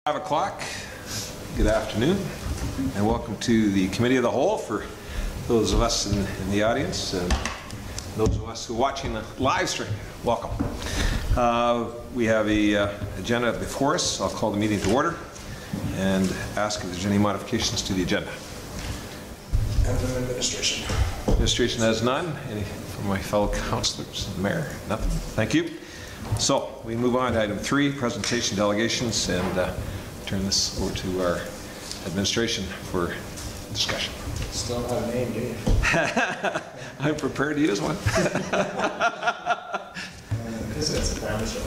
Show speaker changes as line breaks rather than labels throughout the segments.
5 o'clock. Good afternoon, and welcome to the Committee of the Whole for those of us in the audience and those of us who are watching the live stream. Welcome. We have an agenda before us. I'll call the meeting to order and ask if there's any modifications to the agenda.
And from administration.
Administration has none. Any from my fellow councillors? Mayor? Nothing. Thank you. So we move on to item 3, presentation delegations, and turn this over to our administration for discussion.
Still don't have a name, do you?
I'm prepared to use one.
It's a family show.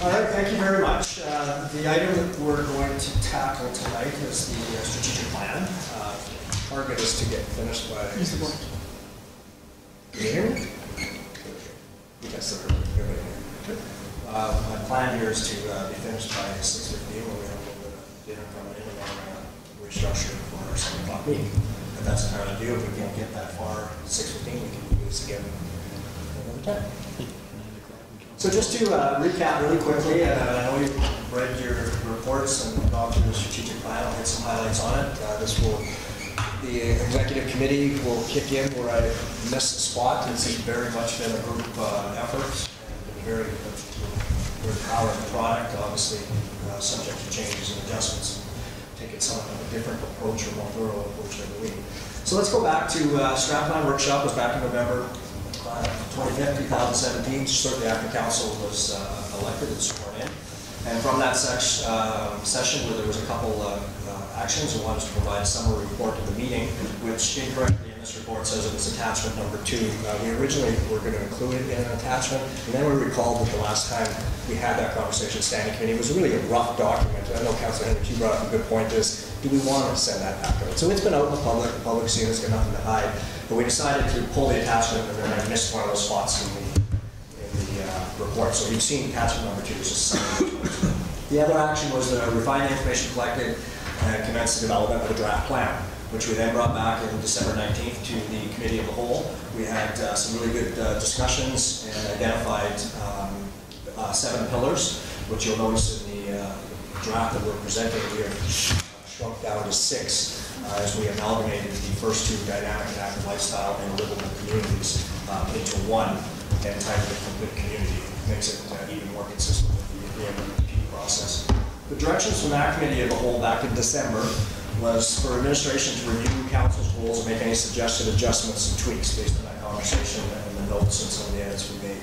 All right, thank you very much. The item that we're going to tackle tonight is the strategic plan. Target is to get finished by... Use the board. Can you hear me? Yes, everybody here. My plan here is to be finished by 6:15 when we have a little bit of dinner coming in and then restructure for our 7 o'clock meeting. If that's entirely due, if we can't get that far 6:15, we can do this again another time. So just to recap really quickly, I know you've read your reports and gone through the strategic plan. I'll hit some highlights on it. The executive committee will kick in where I missed the spot. This has very much been a group effort and very proud of the product, obviously subject to changes and adjustments. Taking some a different approach or more thorough approach every week. So let's go back to Strat Plan Workshop was back in November 25th, 2017, shortly after council was elected and sworn in. And from that session where there was a couple actions, we wanted to provide a summary report of the meeting, which incorrectly in this report says it was attachment number 2. We originally were going to include it in an attachment, and then we recalled that the last time we had that conversation, standing committee, it was really a rough document. I know Councillor Hendrick, you brought up a good point is, do we want to send that back out? So it's been out in the public's seen, it's got nothing to hide, but we decided to pull the attachment and then I missed one of those spots in the report. So you've seen attachment number 2, is just summary. The other action was to refine the information collected and commence the development of a draft plan, which we then brought back on December 19th to the Committee of the Whole. We had some really good discussions and identified 7 pillars, which you'll notice in the draft that we're presenting. We have shrunk down to 6 as we amalgamated the first 2, dynamic and active lifestyle and livable communities, into one entitled Complete Community. It makes it even more consistent with the MVP process. The directions from that Committee of the Whole back in December was for administration to review council's goals and make any suggested adjustments and tweaks based on that conversation and the notes and some of the edits we made.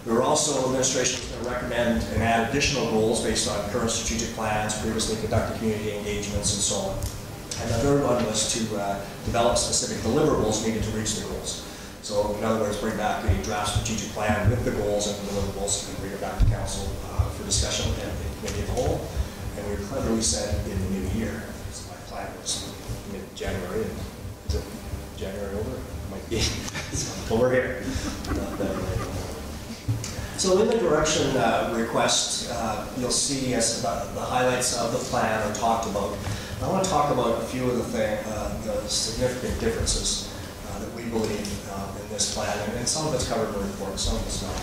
We were also, administration was going to recommend and add additional goals based on current strategic plans, previously conducted community engagements, and so on. And the third one was to develop specific deliverables needed to reach the goals. So in other words, bring back a draft strategic plan with the goals and deliverables and bring it back to council for discussion and the Committee of the Whole. And we cleverly said in the new year. So my plan was mid-January. Is it January over? It might be. But we're here. So in the direction request, you'll see as the highlights of the plan are talked about. I want to talk about a few of the significant differences that we believe in this plan, and some of it's covered in the report, some of it's not.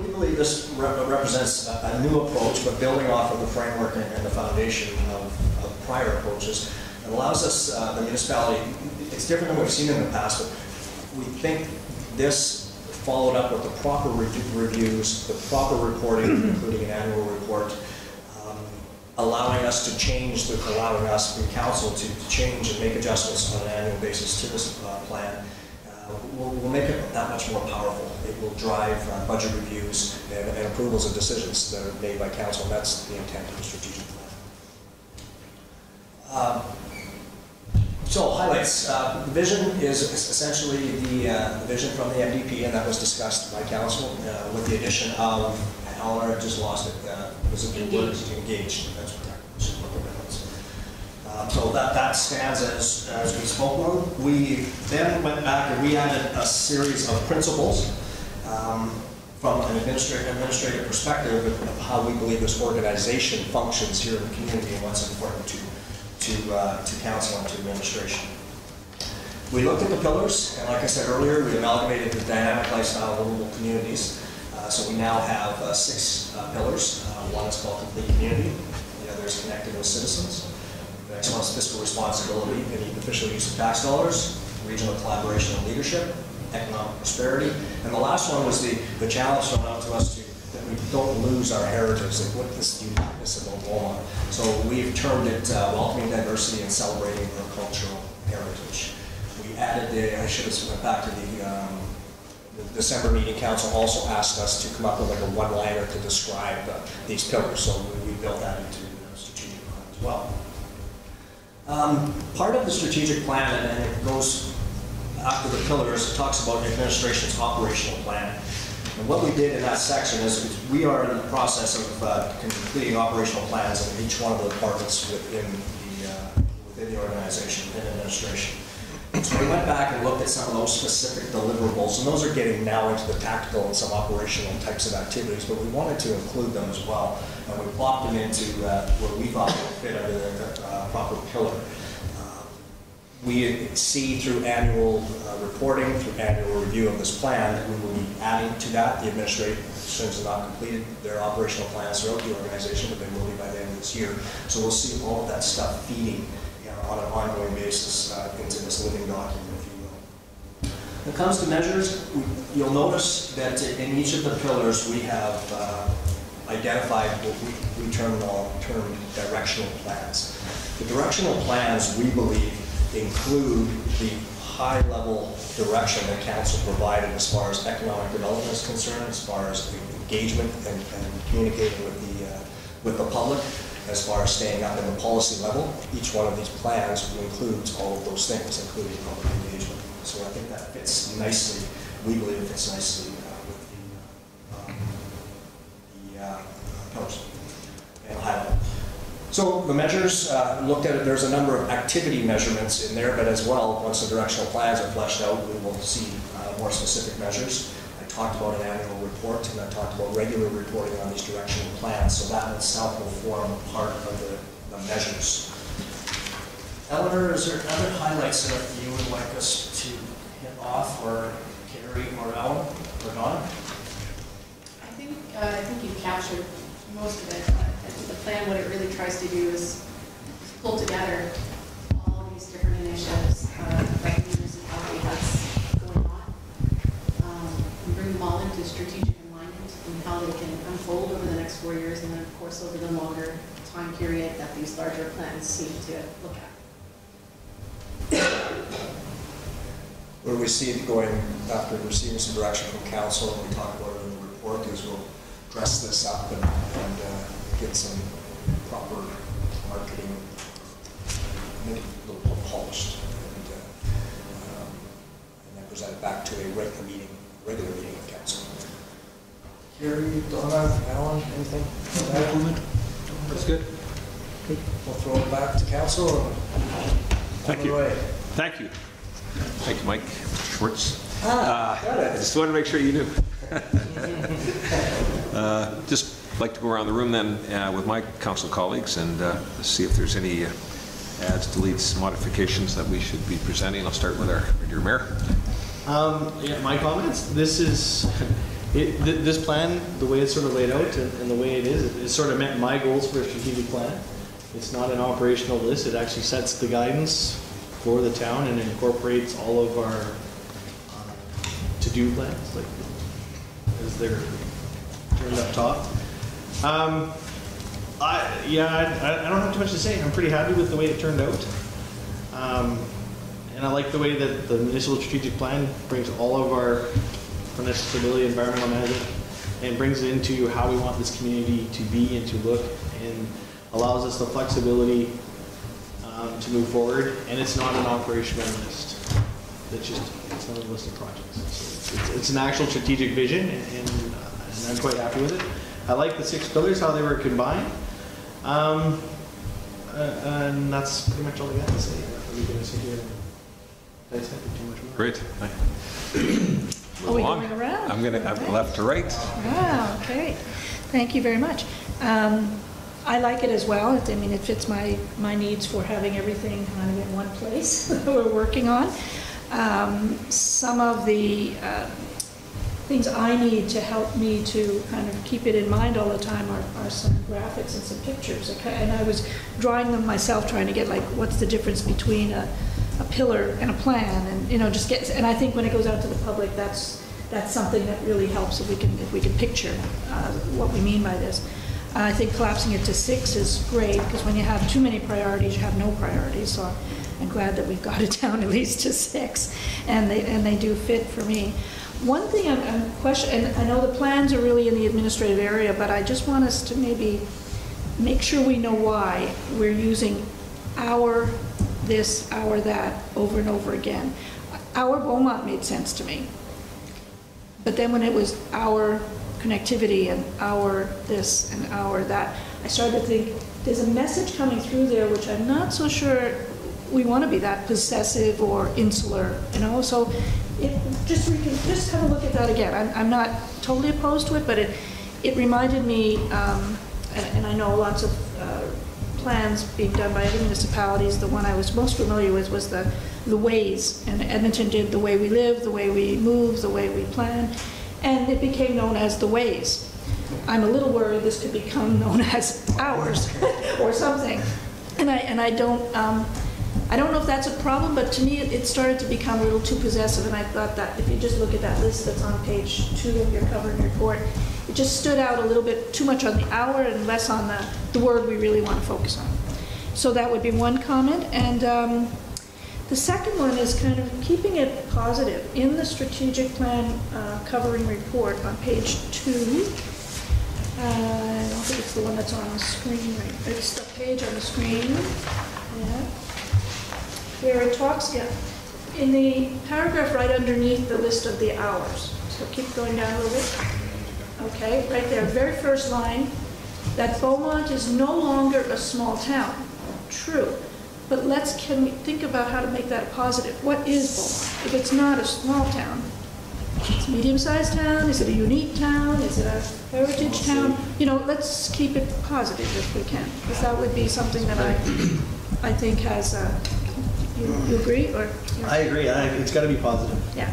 We believe this represents a new approach, but building off of the framework and the foundation of prior approaches. It allows us, the municipality, it's different than we've seen in the past, but we think this followed up with the proper reviews, the proper reporting, including an annual report, allowing us to change, allowing us, the council, to change and make adjustments on an annual basis to this plan. Will make it that much more powerful. It will drive budget reviews and approvals and decisions that are made by council, and that's the intent of the strategic plan. So highlights. The vision is essentially the vision from the MDP, and that was discussed by council with the addition of, Eleanor just lost it, was it engaged? That's correct. So that stands as we spoke of. We then went back and we added a series of principles from an administrative perspective of how we believe this organization functions here in the community and what's important to council and to administration. We looked at the pillars, and like I said earlier, we amalgamated the dynamic lifestyle livable communities So we now have 6 pillars. One is called Complete Community, the other is Connected with Citizens. The next one is Fiscal Responsibility and the Efficient Use of Tax Dollars, Regional Collaboration and Leadership, Economic Prosperity, and the last one was the challenge thrown out to us that we don't lose our heritage, like what this uniqueness of Algoma. So we've termed it Welcoming Diversity and Celebrating Our Cultural Heritage. We added I should have went back to the December meeting. Council also asked us to come up with like a one-liner to describe these pillars, so we built that into the strategic plan as well. Part of the strategic plan, and it goes after the pillars, it talks about the administration's operational plan. And what we did in that section is we are in the process of completing operational plans in each one of the departments within the organization, within administration. So we went back and looked at some of those specific deliverables, and those are getting now into the tactical and some operational types of activities, but we wanted to include them as well. And we plopped them into what we thought would fit under the proper pillar. We see through annual reporting, through annual review of this plan, that we will be adding to that. The administration has not completed their operational plans throughout the organization, but they will be by the end of this year. So we'll see all of that stuff feeding on an ongoing basis into this living document, if you will. When it comes to measures, you'll notice that in each of the pillars we have identified what we termed directional plans. The directional plans, we believe, include the high-level direction that Council provided as far as economic development is concerned, as far as engagement and communicating with the public, as far as staying up in the policy level. Each one of these plans includes all of those things, including public engagement. So I think that fits nicely, we believe it fits nicely with the pillars and high level. So the measures, looked at it, there's a number of activity measurements in there, but as well, once the directional plans are fleshed out, we will see more specific measures. I talked about an annual report, and I talked about regular reporting on these directional plans, so that itself will form part of the measures. Eleanor, is there other highlights that you would like us to hit off, or Carrie, or Ellen, or Donna?
I think you've captured most of it. I think the plan, what it really tries to do is pull together all these different initiatives that the municipality has going on, and bring them all into strategic alignment and how they can unfold over the next 4 years, and then of course over the longer time period that these larger plans seem to look at.
Where we see it going after receiving some direction from Council, and we talk about it in the report, is we'll dress this up and get some proper marketing, make it a little more polished, and then present it back to a regular meeting of Council. Carrie, Donna, Alan, anything?
That's good.
We'll throw it back to Council.
Thank you. Thank you. Thank you, Mike Schwartz. I just wanted to make sure you knew. Just like to go around the room then with my council colleagues and see if there's any adds, deletes, modifications that we should be presenting. I'll start with our dear mayor.
Yeah, my comments. This is this plan, the way it's sort of laid out and the way it is, it sort of met my goals for a strategic plan. It's not an operational list. It actually sets the guidance for the town and incorporates all of our to-do plans, like as they're turned up top. I don't have too much to say. I'm pretty happy with the way it turned out. And I like the way that the municipal strategic plan brings all of our financial stability, environmental management, and brings it into how we want this community to be and to look, and allows us the flexibility to move forward. And it's not an operational list. It's not a list of projects. So it's an actual strategic vision, and I'm quite happy with it. I like the 6 pillars, how they were combined. And that's pretty much all I got to say. I'm not really going to sit here and dissect it too much more.
Great.
Are we going around?
I'm going to have left to right.
Wow, okay. Thank you very much. I like it as well. I mean, it fits my needs for having everything kind of in one place that we're working on. Some of the things I need to help me to kind of keep it in mind all the time are some graphics and some pictures. And I was drawing them myself, trying to get like, what's the difference between a pillar and a plan, and just get. And I think when it goes out to the public, that's something that really helps if we can picture what we mean by this. I think collapsing it to 6 is great, because when you have too many priorities, you have no priorities. So I'm glad that we've got it down at least to 6, and they do fit for me. One thing I'm questioning, and I know the plans are really in the administrative area, but I just want us to maybe make sure we know why we're using our this, our that over and over again. Our Beaumont made sense to me. But then when it was our connectivity and our this and our that, I started to think there's a message coming through there which I'm not so sure we want to be that possessive or insular, So just have a look at that again. I'm not totally opposed to it, but it reminded me, and I know lots of plans being done by other municipalities. The one I was most familiar with was the ways, and Edmonton did the way we live, the way we move, the way we plan, and it became known as the ways. I'm a little worried this could become known as ours or something, and I don't know if that's a problem, but to me it started to become a little too possessive, and I thought that if you just look at that list that's on page 2 of your covering report, it just stood out a little bit too much on the hour and less on the word we really want to focus on. So that would be one comment. And the second one is kind of keeping it positive. In the strategic plan covering report on page 2, I don't think it's the one that's on the screen, right? It's the page on the screen, where it talks, in the paragraph right underneath the list of the hours. So keep going down a little bit. Okay, right there, very first line, that Beaumont is no longer a small town. True, but can we think about how to make that a positive? What is Beaumont if it's not a small town? It's a medium-sized town? Is it a unique town? Is it a heritage town? Let's keep it positive if we can, because that would be something that I think has. You agree, or?
I agree. It's got to be positive.
Yeah.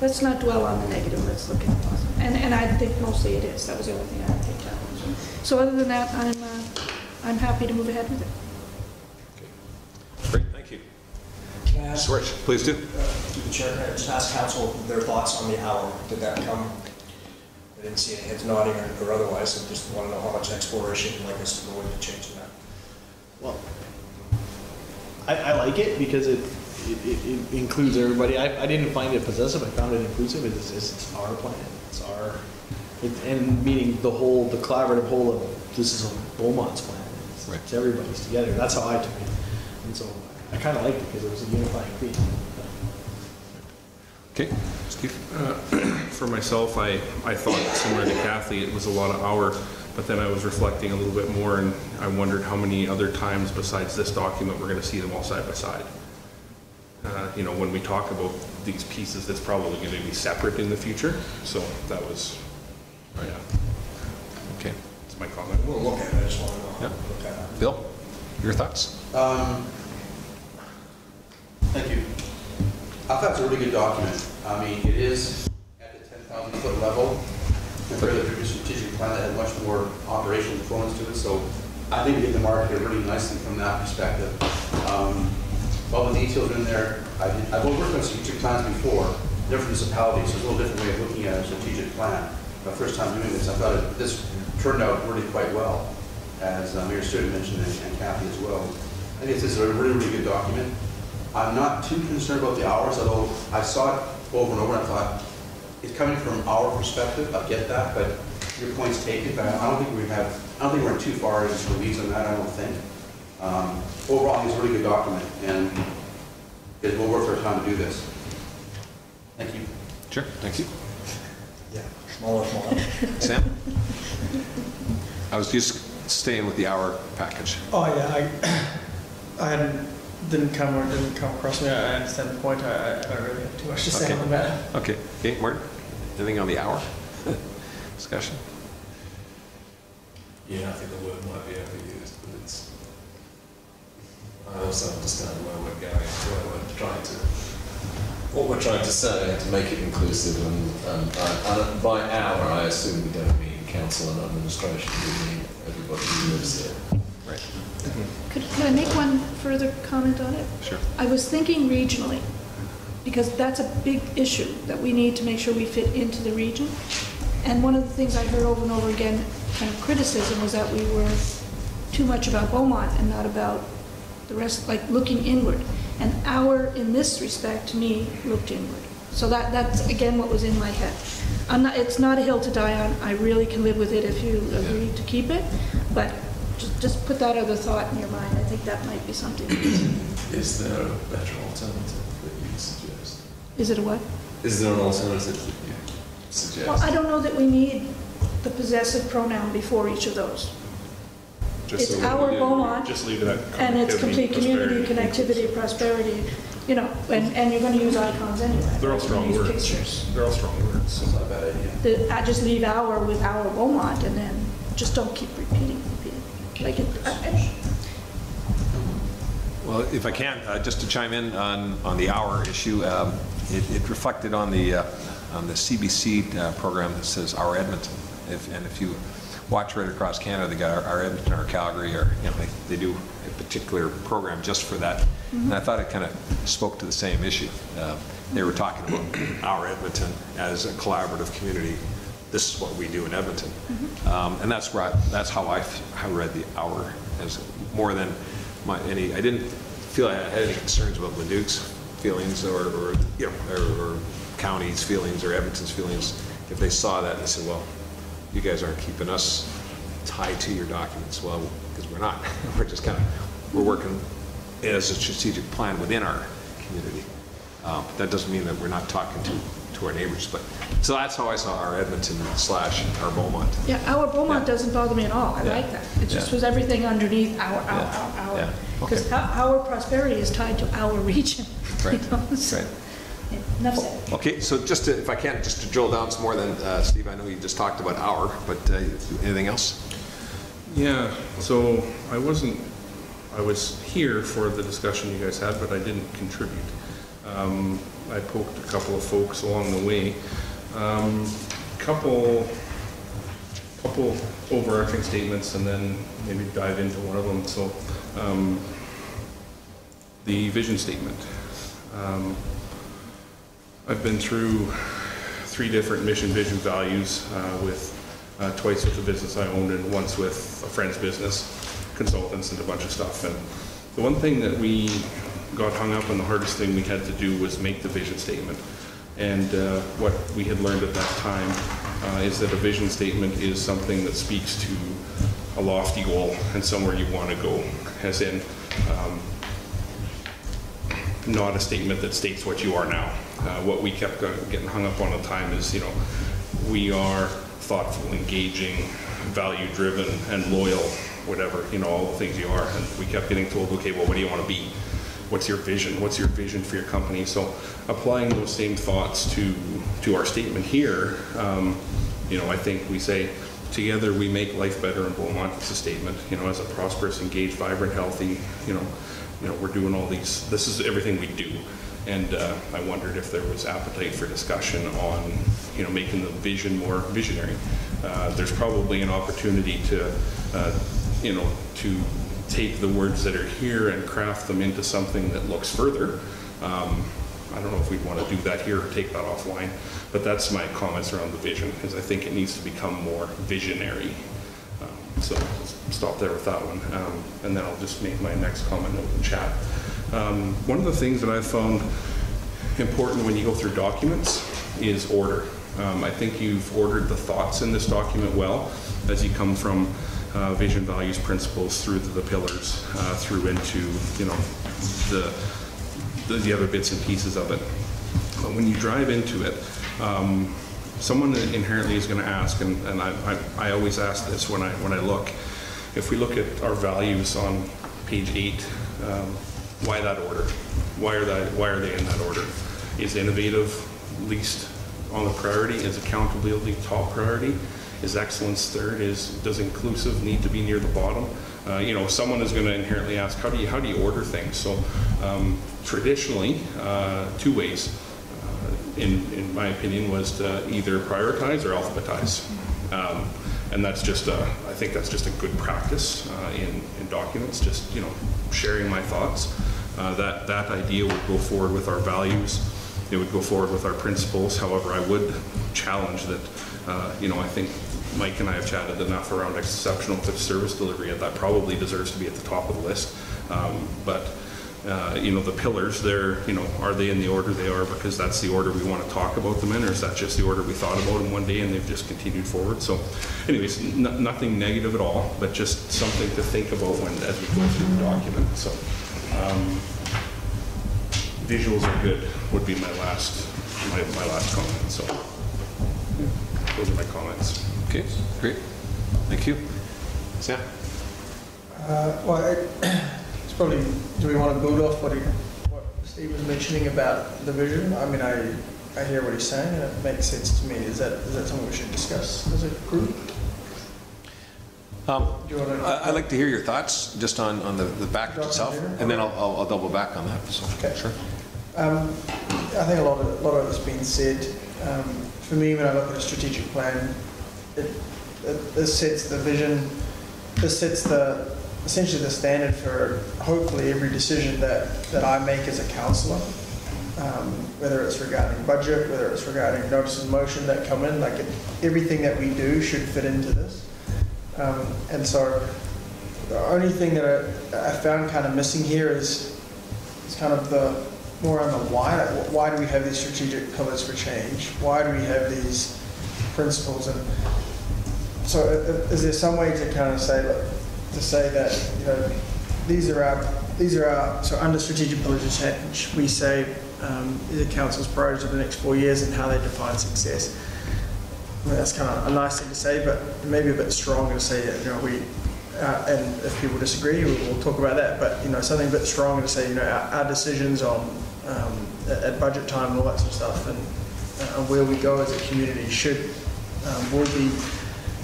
Let's not dwell on the negative, let's look at the positive. And I think mostly it is. That was the only thing I picked out. So other than that, I'm happy to move ahead with it.
Okay. Great, thank you.
Can I ask,
Rich, please do.
through the chair, can I just ask council their thoughts on the hour? Did that come? I didn't see any heads nodding or otherwise. I just want to know how much exploration you'd like us to go into changing that.
Well, I like it because it includes everybody. I didn't find it possessive. I found it inclusive. It's our plan. And meaning the collaborative whole of this is a Beaumont's plan. It's everybody's together. That's how I took it. And so I kind of liked it because it was a unifying theme.
Okay, Steve.
For myself, I thought similar to Kathy, it was a lot of hour, but then I was reflecting a little bit more, and I wondered how many other times besides this document we're going to see them all side by side. When we talk about these pieces, that's probably going to be separate in the future. So that was, yeah.
Okay.
That's my comment.
We'll look at it. I just want to know how
Yeah.
to look at it.
Bill, your thoughts?
Thank you. I thought it's a really good document. I mean, it is at the 10,000 foot level compared to the previous strategic plan that had much more operational components to it. So I think we get the market really nicely from that perspective. All the details in there. I've worked on strategic plans before, different municipalities. So it's a little different way of looking at a strategic plan. My first time doing this, I thought this turned out really quite well, as Mayor Stewart mentioned and Kathy as well. I think this is a really, really good document. I'm not too concerned about the hours, although I saw it over and over and I thought, it's coming from our perspective, I get that, but your point's taken, but I don't think we're too far into the weeds on that, I don't think. Overall, it's a really good document, and it will worth our time to do this. Thank you.
Sure, thank you.
Yeah, smaller.
Sam? I was just staying with the hour package.
Oh yeah, didn't come across me. I understand the point. I don't really have too much to say on that.
Okay, Martin, anything on the hour discussion?
Yeah, I think the word might be overused, but I also understand where we're going, where we're trying to What we're trying to say, to make it inclusive, and by our, I assume we don't mean council and administration, we mean everybody who lives here.
Right.
Could I make one further comment on it?
Sure.
I was thinking regionally, because that's a big issue that we need to make sure we fit into the region. And one of the things I heard over and over again, kind of criticism, was that we were too much about Beaumont and not about the rest, like looking inward. And our, in this respect, to me, looked inward. So that's, again, what was in my head. It's not a hill to die on. I really can live with it if you agree to keep it. But just put that other thought in your mind. I think that might be something.
Is there a better alternative that you suggest?
Is it a what?
Is there an alternative that you suggest?
Well, I don't know that we need the possessive pronoun before each of those.
Just
It's
so
our
we-
Beaumont,
Just leave it at
and it's
connectivity,
complete community,
prosperity.
connectivity, prosperity, you know, and you're going to use icons anyway.
They're all strong
Use
words.
pictures.
They're all strong words.
It's not a bad idea.
I just leave our with our Beaumont, and then just don't keep repeating. Like it.
Well, if I can, just to chime in on the hour issue, it reflected on the CBC program that says Our Edmonton. If you watch right across Canada, they got Our Edmonton, Our Calgary, or they do a particular program just for that. And I thought it kind of spoke to the same issue. They were talking about Our Edmonton as a collaborative community. This is what we do in Edmonton, and that's how I read the Our as more than any. I didn't feel I had any concerns about Leduc's feelings or county's feelings or Edmonton's feelings if they saw that and they said, well, you guys aren't keeping us tied to your documents. Well, because we're not. We're working as a strategic plan within our community. But that doesn't mean that we're not talking to our neighbors. But so that's how I saw Our Edmonton / Our Beaumont.
Yeah, our Beaumont doesn't bother me at all. I like that. It just was everything underneath our.
Yeah.
Because our prosperity is tied to our region.
Right.
So,
Right.
yeah, enough said.
Okay, so just to, if I can, just to drill down some more, then Steve, I know you just talked about our, but anything else?
Yeah, so I was here for the discussion you guys had, but I didn't contribute. I poked a couple of folks along the way. Couple overarching statements, and then maybe dive into one of them. So, the vision statement. I've been through 3 different mission, vision, values with twice with the business I owned and once with a friend's business, consultants and a bunch of stuff. And the one thing that we got hung up on, the hardest thing we had to do was make the vision statement. And what we had learned at that time is that a vision statement is something that speaks to a lofty goal and somewhere you want to go, as in not a statement that states what you are now. What we kept getting hung up on at the time is, we are thoughtful, engaging, value-driven, and loyal, whatever, all the things you are. And we kept getting told, okay, well, what do you want to be? What's your vision? What's your vision for your company? So applying those same thoughts to our statement here, I think we say, together we make life better in Beaumont. It's a statement, as a prosperous, engaged, vibrant, healthy, we're doing all these, this is everything we do. And I wondered if there was appetite for discussion on, making the vision more visionary. There's probably an opportunity to take the words that are here and craft them into something that looks further. I don't know if we'd want to do that here or take that offline, but that's my comments around the vision, because I think it needs to become more visionary. So stop there with that one, and then I'll just make my next comment note in chat. One of the things that I've found important when you go through documents is order. I think you've ordered the thoughts in this document well, as you come from vision, values, principles through to the pillars, through into the other bits and pieces of it. But when you drive into it, someone inherently is going to ask, and I always ask this when I look. If we look at our values on page 8, why that order? Why are they in that order? Is innovative least on the priority? Is accountability top priority? Is excellence third? Does inclusive need to be near the bottom? Someone is going to inherently ask, how do you order things? So traditionally, 2 ways. in my opinion, was to either prioritize or alphabetize. And that's just I think that's just a good practice in documents, just, you know, sharing my thoughts. That idea would go forward with our values. It would go forward with our principles. However, I would challenge that, you know, I think Mike and I have chatted enough around exceptional service delivery, and that probably deserves to be at the top of the list. You know, the pillars, they're, you know, are they in the order they are because that's the order we want to talk about them in, or is that just the order we thought about them one day and they've just continued forward? So anyways, nothing negative at all, but just something to think about as we go through the document. So visuals are good would be my last comment. So those are my comments.
Okay, great. Thank you. Sam?
It's probably, do we want to build off what Steve was mentioning about the vision? I mean, I hear what he's saying, and it makes sense to me. Is that something we should discuss as a group?
I'd like to hear your thoughts just on the package itself, and then I'll double back on that. So,
okay.
Sure.
I think a lot of it's been said. For me, when I look at a strategic plan, this sets the vision. This sets essentially the standard for hopefully every decision that I make as a councillor, whether it's regarding budget, whether it's regarding notices of motion that come in, like everything that we do should fit into this. And so the only thing that I found kind of missing here is kind of the more on the why. Like, why do we have these strategic pillars for change? Why do we have these principles? And so is there some way to kind of say, that, you know, these are our, so under strategic pillars of change, we say these are council's priorities over the next 4 years and how they define success. I mean, that's kind of a nice thing to say, but maybe a bit stronger to say that, you know, and if people disagree, we'll talk about that, but, you know, something a bit stronger to say, you know, our decisions on, at budget time and all that sort of stuff, and where we go as a community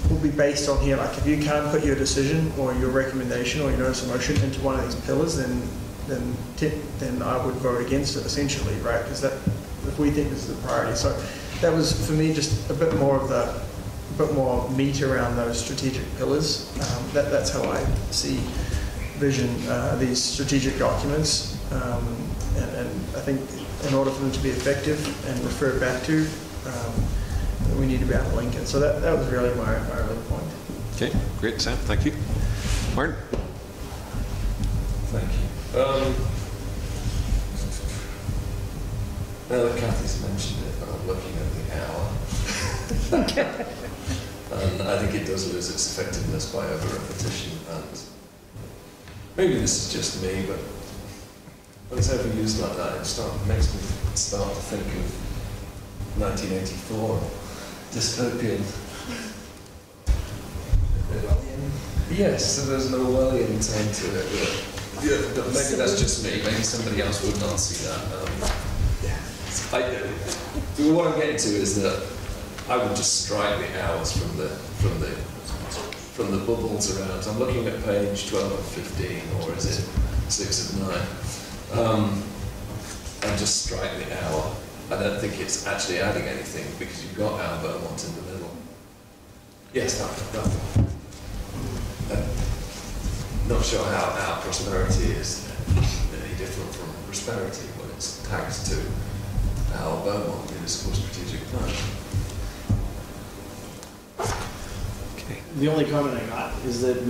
will be based on here. Like, if you can't put your decision or your recommendation or your notice of motion into one of these pillars, then I would vote against it, essentially, right? Because if we think this is the priority. So that was, for me, just a bit more meat around those strategic pillars. That's how I see vision, these strategic documents. And I think in order for them to be effective and refer back to, we need to be able to link it. So that was really my other point.
Okay, great, Sam. Thank you. Martin?
Thank you. Now that Kathy's mentioned it, I'm looking at the hour. And I think it does lose its effectiveness by over-repetition. And maybe this is just me, but when it's overused like that, it makes me start to think of 1984. Dystopian. Yes, so there's an Orwellian tone to it. But maybe that's just me. Maybe somebody else would not see that. What I'm getting to is that I would just strike the hours from the bubbles around. I'm looking at page 12 of 15, or is it 6 of 9? And just strike the hour. I don't think it's actually adding anything because you've got our Beaumont in the middle. Yes, that. Not sure how our prosperity is any different from prosperity when it's tagged to our Beaumont Municipal Strategic Plan.
Okay.
The only comment I got is that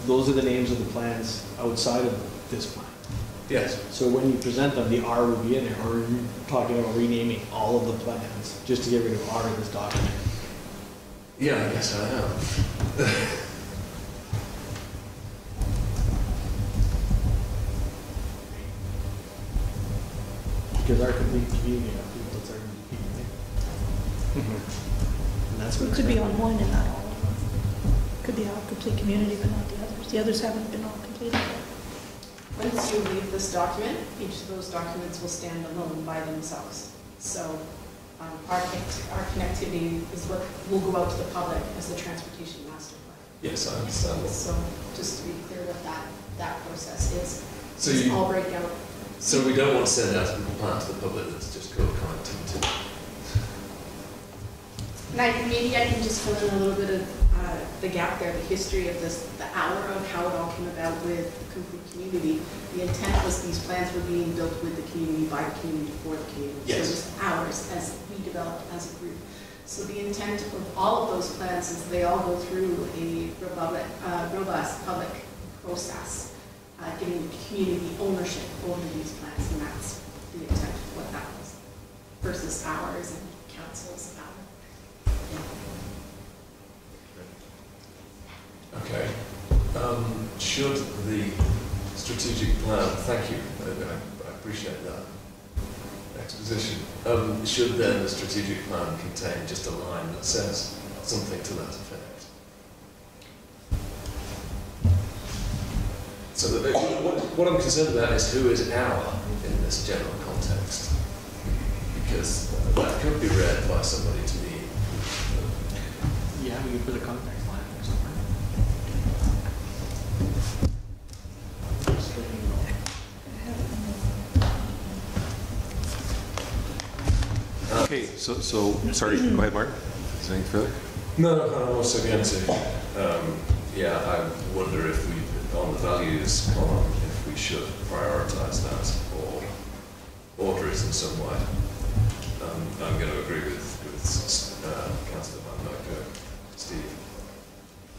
those are the names of the plans outside of this plan.
Yes.
So when you present them, the R will be in there, or are you talking about renaming all of the plans just to get rid of R in this document?
Yeah, I guess I am.
Because our complete community of people, it's our MVP, right? And that's what
It could be on one and not all of them. Could be our complete community, but not the others. The others haven't been all completed yet.
Once you leave this document, each of those documents will stand alone by themselves. So our connectivity is what will go out to the public as the transportation master plan.
Yes, I understand.
So just to be clear what that process is.
So
it's all breakdown.
So we don't want to send out a plan to the public that's just called connectivity.
And maybe I can just fill in a little bit of the gap there, the history of this, the hour of how it all came about with the complete community. The intent was these plans were being built with the community, by the community, for the community.
Yes.
So just ours as we developed as a group. So the intent of all of those plans is they all go through a robust public process, giving the community ownership over these plans, and that's the intent of what that was, versus ours and council's power.
Okay. Should the strategic plan, thank you, I appreciate that exposition. Should then the strategic plan contain just a line that says something to that effect? So that what I'm concerned about is who is our in this general context, because that could be read by somebody to be.
Yeah, we could put a contact line or something. Just letting you know.
Okay, so, sorry, go ahead, Martin. Is there anything further?
No, I'm also going to, yeah, I wonder if we, on the values column, if we should prioritise that or order it in some way. I'm going to agree with Councillor Van Dyke, Steve.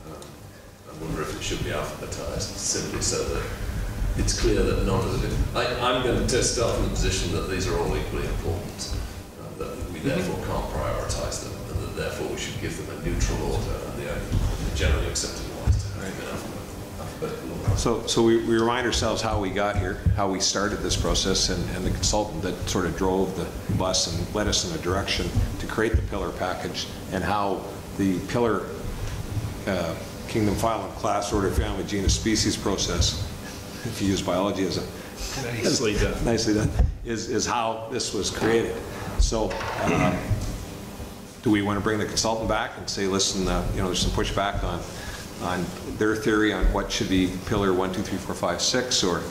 I wonder if it should be alphabetised simply so that it's clear that none of it. I'm going to start from the position that these are all equally important, that we therefore can't prioritise them, and that therefore we should give them a neutral order, and the generally accepted one is to have them in alphabetical order.
So we remind ourselves how we got here, how we started this process, and the consultant that sort of drove the bus and led us in a direction to create the pillar package, and how the pillar kingdom, phylum, class, order, family, genus, species process, if you use biology as a
Nicely done.
nicely done, is how this was created. So do we want to bring the consultant back and say, listen, there's some pushback on their theory on what should be pillar 1, 2, 3, 4, 5, 6, or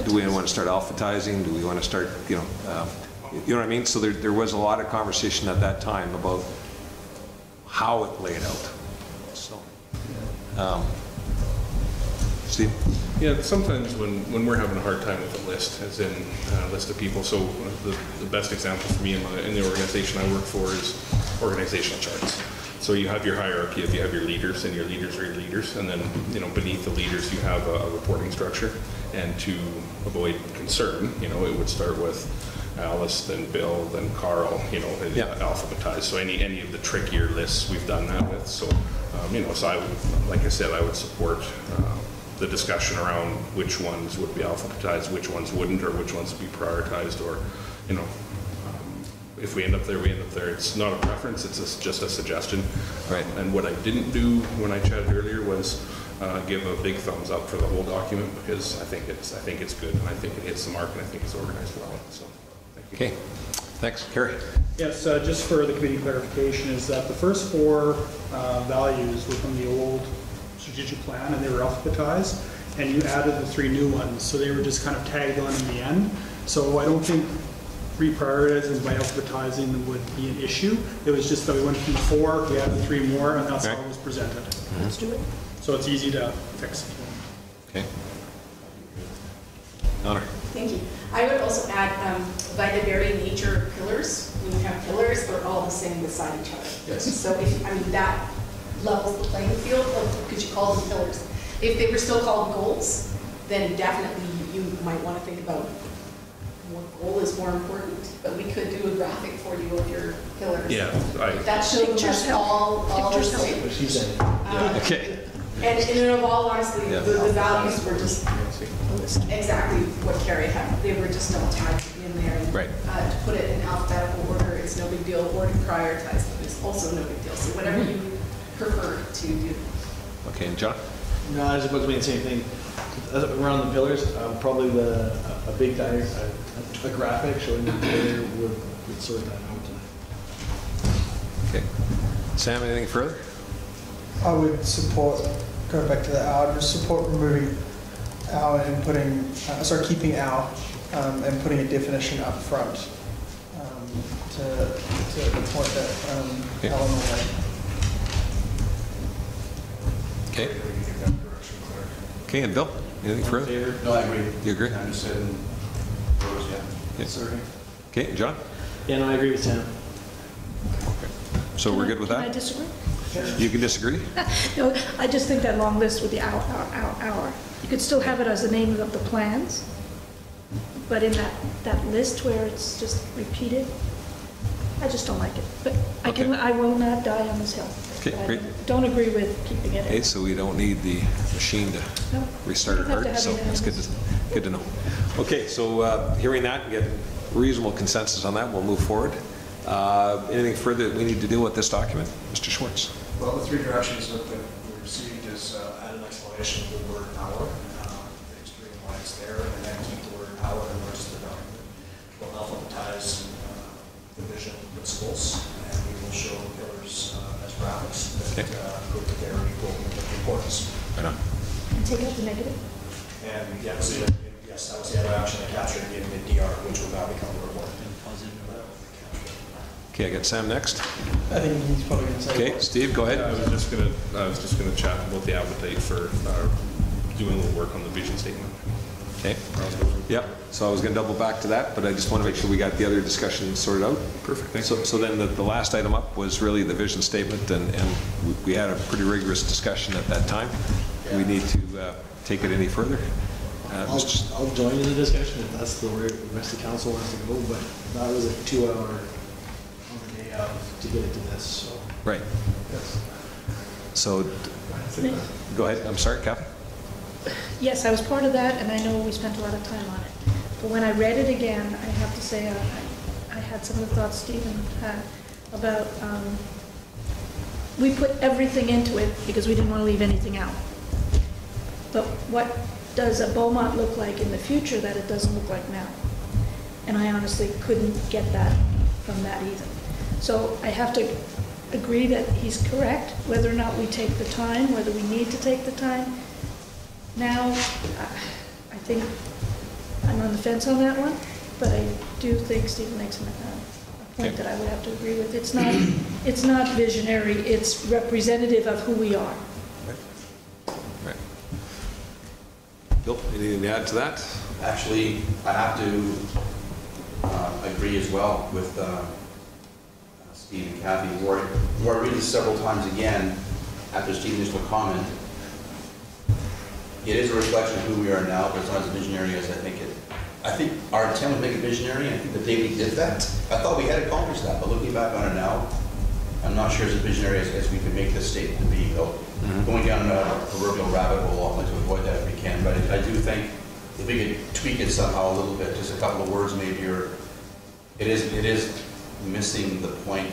do we want to start alphabetizing? Do we want to start, you know what I mean? So there was a lot of conversation at that time about how it laid out. So, Steve?
Yeah, sometimes when we're having a hard time with a list, as in a list of people, so the best example for me in the organization I work for is organizational charts. So you have your hierarchy, if you have your leaders, and your leaders are your leaders, and then beneath the leaders you have a reporting structure. And to avoid concern, it would start with Alice, then Bill, then Carl, alphabetized. So any of the trickier lists we've done that with. So so I would, like I said, I would support the discussion around which ones would be alphabetized, which ones wouldn't, or which ones would be prioritized, or if we end up there, we end up there. It's not a preference, it's just a suggestion.
Right.
And what I didn't do when I chatted earlier was give a big thumbs up for the whole document, because I think it's good, and I think it hits the mark, and I think it's organized well. So, thank you.
Okay, thanks. Carrie?
Yes, just for the committee clarification, is that the first 4 values were from the old strategic plan, and they were alphabetized, and you added the 3 new ones, so they were just kind of tagged on in the end. So I don't think reprioritizing by alphabetizing would be an issue. It was just that we went from 4, we added 3 more, and that's how it was presented.
Let's do it.
So it's easy to fix.
Okay. Honor?
Thank you. I would also add, by the very nature of pillars, when you have pillars, they're all the same beside each other.
Yes.
So that levels the playing field of, could you call them pillars? If they were still called goals, then definitely you might want to think about what goal is more important, but we could do a graphic for you of your pillars.
Yeah,
That shows
Pictures
them
help.
all the
Pictures help.
same.
What she said.
Okay.
And in all honesty,
Yeah.
the values were just exactly what Carrie had. They were just all tagged in there. And,
Right.
to put it in alphabetical order, it's no big deal, or to prioritize them is also no big deal. So whatever you prefer to do.
Okay, and John?
No, I was supposed to be the same thing. Around the pillars, probably a big diagram, a graphic showing the pillar would sort that out.
Okay. Sam, anything further?
I would support, going back to the our, I would support removing our and putting, keeping our and putting a definition up front. to the point that Alan made.
Okay. Okay, and Bill, anything further?
No, I agree.
You agree?
Anderson, Rose, yeah.
Yes. Okay, John?
Yeah, no, I agree with Sam.
So we're good with
Can I
that?
disagree?
You can disagree?
No, I just think that long list with the hour. You could still have it as the name of the plans, but in that list where it's just repeated, I just don't like it. But I will not die on this hill.
Okay,
But I
great.
don't agree with keeping it
Okay,
in.
so we don't need the machine to
No,
restart
you
it
don't have
hard,
to
so
have
that's good to know. Okay, so hearing that, get reasonable consensus on that, we'll move forward. Anything further that we need to do with this document? Mr. Schwartz?
Well, the three directions that we received is add an explanation of the word hour, the history and why it's there, and then keep the word hour in the rest of the document. We'll alphabetize the vision principles, and we will show pillars as graphics that go with their equal importance.
Right on.
And take out the negative.
And yes, that was the other action I captured in the DR, which will now become the report.
Okay, I got Sam next.
I think he's probably going to say.
Okay, Steve, go ahead.
I was just gonna chat about the appetite for doing a little work on the vision statement.
Okay. Yep, so I was going to double back to that, but I just want to make sure we got the other discussion sorted out.
Perfect, thank you.
So then the last item up was really the vision statement, and we had a pretty rigorous discussion at that time. We need to take it any further.
I'll join in the discussion if that's the way the rest of the council wants to go, but that was a 2 hour on the day of to get it to this, so.
Right.
Yes.
So, go ahead, I'm sorry, Kathy?
Yes, I was part of that, and I know we spent a lot of time on it. But when I read it again, I have to say I had some of the thoughts Stephen had about, we put everything into it because we didn't want to leave anything out. But what does a Beaumont look like in the future that it doesn't look like now? And I honestly couldn't get that from that either. So I have to agree that he's correct, whether or not we take the time, whether we need to take the time. Now, I think I'm on the fence on that one, but I do think Stephen makes a point that I would have to agree with. It's not visionary, it's representative of who we are.
Right. Bill, anything to add to that?
Actually, I have to agree as well with Steve and Kathy. Where I read this several times again, after Steve's initial comment, it is a reflection of who we are now, but it's not as visionary as I think it. I think our intent was to make it visionary, and I think the day we did that, I thought we had accomplished that, but looking back on it now, I'm not sure it's as visionary as we could make this statement to be. Going down a proverbial rabbit hole, I'll like to avoid that if we can, but I do think if we could tweak it somehow a little bit, just a couple of words maybe, or it is missing the point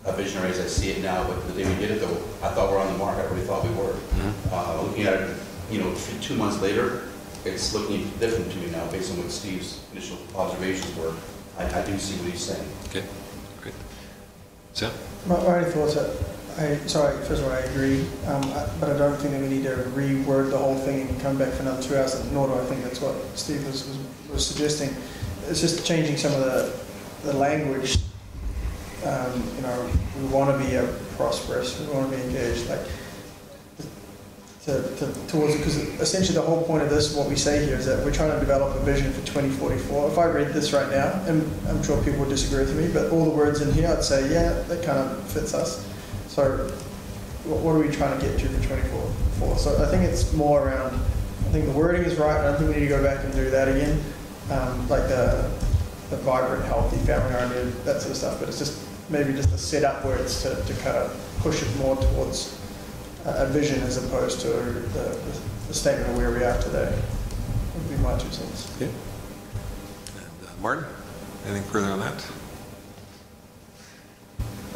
of visionary as I see it now, but the day we did it though, I thought we're on the mark, I really thought we were. Looking at it, 2 months later, it's looking different to me now based on what Steve's initial observations were. I do see what he's saying.
Okay, great. Sam?
My only thoughts are, first of all, I agree, but I don't think that we need to reword the whole thing and come back for another 2 hours, nor do I think that's what Steve was suggesting. It's just changing some of the language. We want to be prosperous, we want to be engaged, towards it, because essentially the whole point of this, what we say here, is that we're trying to develop a vision for 2044. If I read this right now, and I'm sure people would disagree with me, but all the words in here, I'd say, yeah, that kind of fits us. So what are we trying to get to for 2044? So I think it's more around, I think the wording is right, I don't think we need to go back and do that again, like the vibrant, healthy, family-oriented, that sort of stuff, but it's just maybe just a setup where it's to kind of push it more towards a vision as opposed to the statement of where we are today. Would be my 2 cents.
Yeah. And Martin, anything further on that?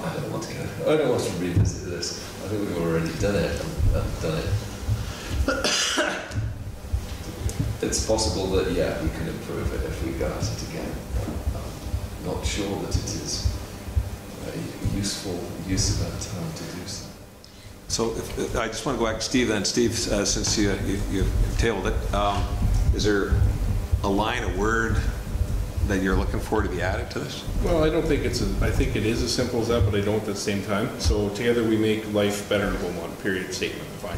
I don't want to revisit this. I think we've already done it and done it. It's possible that, we can improve it if we go at it again. I'm not sure that it is a useful use of our time to do so.
So I just want to go back to Steve then. Steve, since you tabled it, is there a line, a word that you're looking for to be added to this?
Well, I don't think I think it is as simple as that, but I don't at the same time. So together we make life better in Beaumont, period, statement, fine.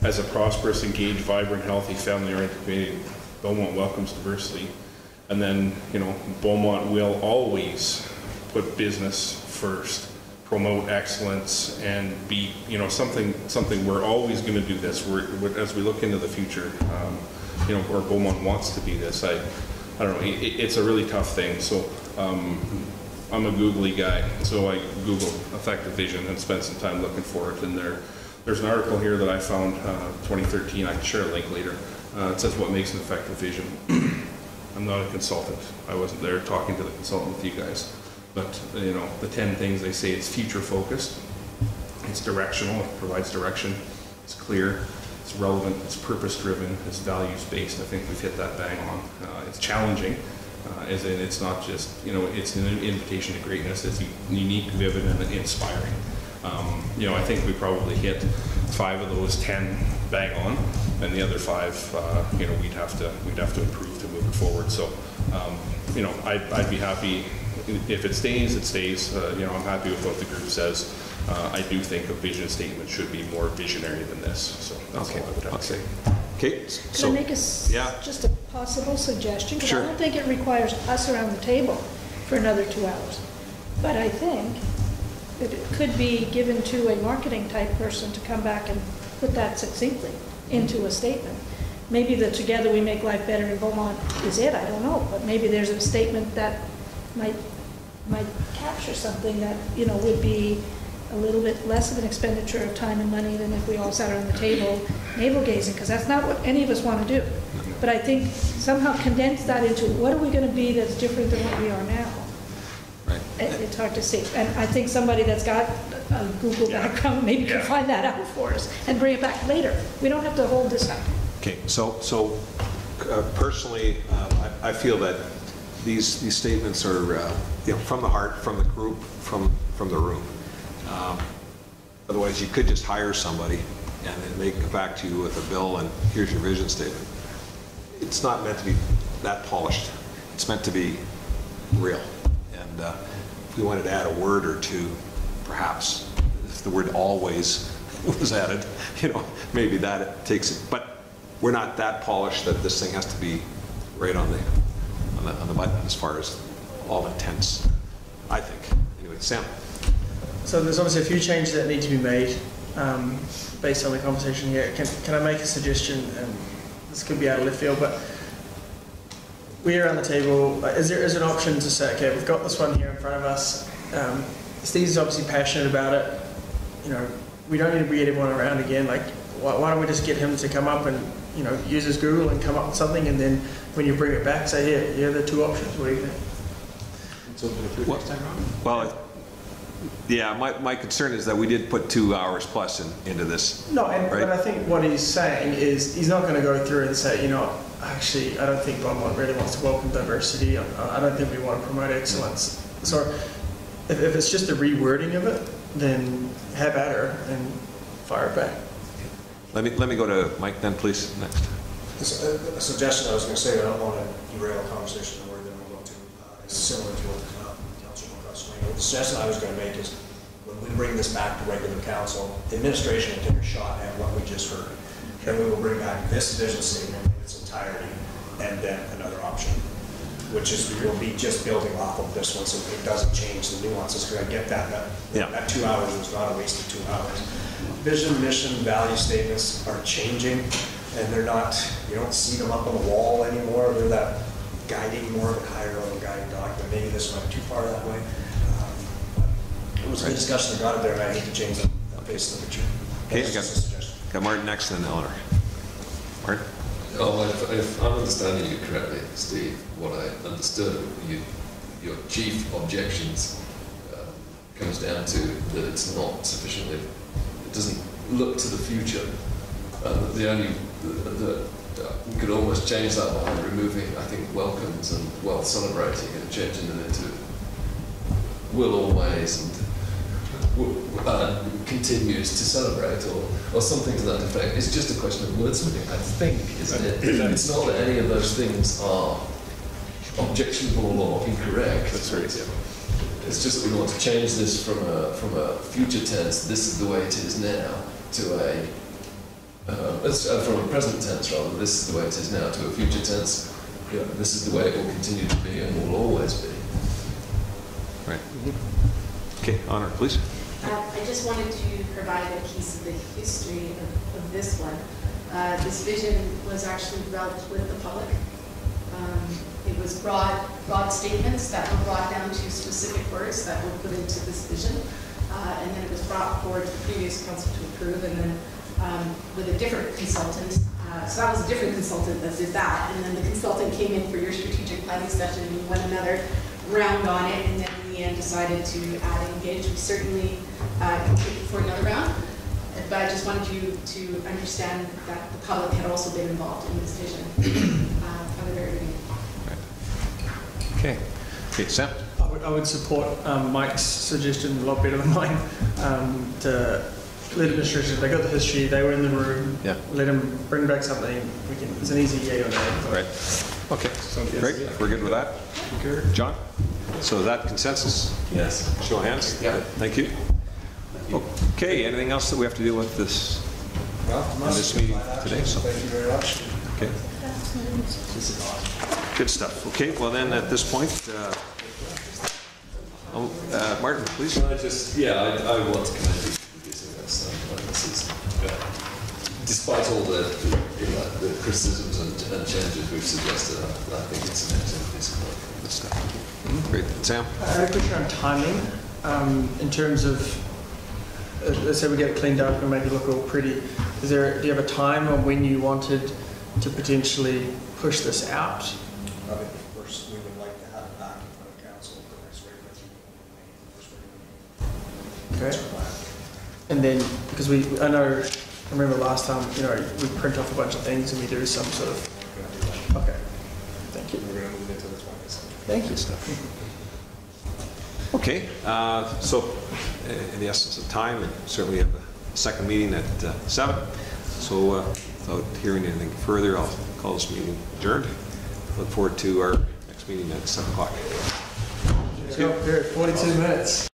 As a prosperous, engaged, vibrant, healthy, family-oriented community, Beaumont welcomes diversity. And then, you know, Beaumont will always put business first, promote excellence, and be, you know, something we're always going to do this. As we look into the future, you know, where Beaumont wants to be this. I don't know, it's a really tough thing. So I'm a googly guy, so I Googled effective vision and spent some time looking for it. And there's an article here that I found, 2013, I can share a link later. It says what makes an effective vision. I'm not a consultant. I wasn't there talking to the consultant with you guys. But, you know, the 10 things they say, it's future focused, it's directional, it provides direction, it's clear, it's relevant, it's purpose driven, it's values based. I think we've hit that bang on. It's challenging, as in it's not just, you know, it's an invitation to greatness. It's unique, vivid, and inspiring. You know, I think we probably hit 5 of those 10 bang on, and the other 5, you know, we'd have to improve to move it forward. So, you know, I'd be happy if it stays. It stays. You know, I'm happy with what the group says. I do think a vision statement should be more visionary than this. So that's all I would have to say.
Okay.
Can I make just a possible suggestion? Because
Sure.
I don't think it requires us around the table for another 2 hours. But I think that it could be given to a marketing type person to come back and put that succinctly into a statement. Maybe the Together We Make Life Better in Beaumont is it, I don't know. But maybe there's a statement that might capture something that, you know, would be a little bit less of an expenditure of time and money than if we all sat around the table navel gazing, because that's not what any of us want to do. But I think somehow condense that into what are we going to be that's different than what we are now.
Right.
It's hard to see. And I think somebody that's got a Google background maybe can find that out for us and bring it back later. We don't have to hold this up.
Okay, so personally, I feel that these statements are, you know, from the heart, from the group, from the room. Otherwise, you could just hire somebody and then they come back to you with a bill and here's your vision statement. It's not meant to be that polished. It's meant to be real. And if we wanted to add a word or two, perhaps, if the word always was added, you know, maybe that takes it. But we're not that polished that this thing has to be right on the button as far as all intents, I think. Anyway, Sam.
So there's obviously a few changes that need to be made based on the conversation here. Can I make a suggestion? And this could be out of left field, but we around the table, is there an option to say, okay, we've got this one here in front of us. Steve's obviously passionate about it. You know, we don't need to read everyone around again. Like, why don't we just get him to come up and, you know, use his Google and come up with something, and then when you bring it back, say, here are the 2 options. What do you think?
Well, yeah, my concern is that we did put 2 hours plus into this.
No,
right?
but I think what he's saying is he's not going to go through and say, you know, actually, I don't think Beaumont really wants to welcome diversity. I don't think we want to promote excellence. So if it's just a rewording of it, then have at her and fire it back.
Let me go to Mike then, please, next.
A suggestion I was going to say, I don't want to derail a conversation that we're going to go to. It's similar to what Councilor McCusker made. The suggestion I was going to make is when we bring this back to regular council, the administration will take a shot at what we just heard. Then we will bring back this vision statement in its entirety and then another option, which is we will be just building off of this one so it doesn't change the nuances, because I get that 2 hours was not a waste of 2 hours. Vision, mission, value statements are changing, and they're not, you don't see them up on the wall anymore. They're that guiding, more of a higher level guiding document. Maybe this went too far that way. It was a good discussion that got it there, and I hate to change the face of the picture.
Okay, I got Martin next and then Eleanor. Martin?
Oh, if I'm understanding you correctly, Steve, what I understood, your chief objections comes down to that it's not sufficiently, it doesn't look to the future. We could almost change that by removing, I think, welcomes and well celebrating and changing it into will always and continues to celebrate or something to that effect. It's just a question of wordsmithing, I think, isn't it? It's not that any of those things are objectionable or incorrect.
That's right, yeah.
It's just that we want to change this from a future tense, this is the way it is now, to from a present tense rather, this is the way it is now, to a future tense, yeah, this is the way it will continue to be and will always be.
Right. Okay, Honor, please.
I just wanted to provide a piece of the history of this one. This vision was actually developed with the public. It was broad statements that were brought down to specific words that were put into this vision. And then it was brought forward to the previous council to approve, and then with a different consultant. So that was a different consultant that did that. And then the consultant came in for your strategic planning session, and we went another round on it, and then in the end decided to add engage. We certainly can take it for another round. But I just wanted you to understand that the public had also been involved in this vision from the very beginning.
Okay. Okay, Sam?
I would support Mike's suggestion a lot better than mine. To let administration, they got the history, they were in the room.
Yeah.
Let them bring back something. It's an easy yay or nay.
Right. Okay, great. We're good with that? John? So is that consensus?
Yes.
Show of hands?
Yeah.
Thank you. Okay, anything else that we have to deal with this in this meeting today? So,
Thank you very much.
okay. Good stuff. Okay, well then at this point, Martin, please.
I want to commend you for producing this. This is, despite all the criticisms and changes we've suggested, I think it's an excellent piece of work.
Good stuff. Great. Sam?
I had a question on timing, in terms of, let's say we get it cleaned up and make it look all pretty. Do you have a time on when you wanted to potentially push this out?
I think first we would like to have it back in front of council for next regular meeting.
Okay. And then, because I remember last time, we print off a bunch of things and we do some sort of, okay. Thank you.
We're going to move into the 20th.
Thank you.
Okay, so in the essence of time, and certainly have a second meeting at 7. So without hearing anything further, I'll call this meeting adjourned. Look forward to our next meeting at 7 o'clock.
Let's go. 42 minutes.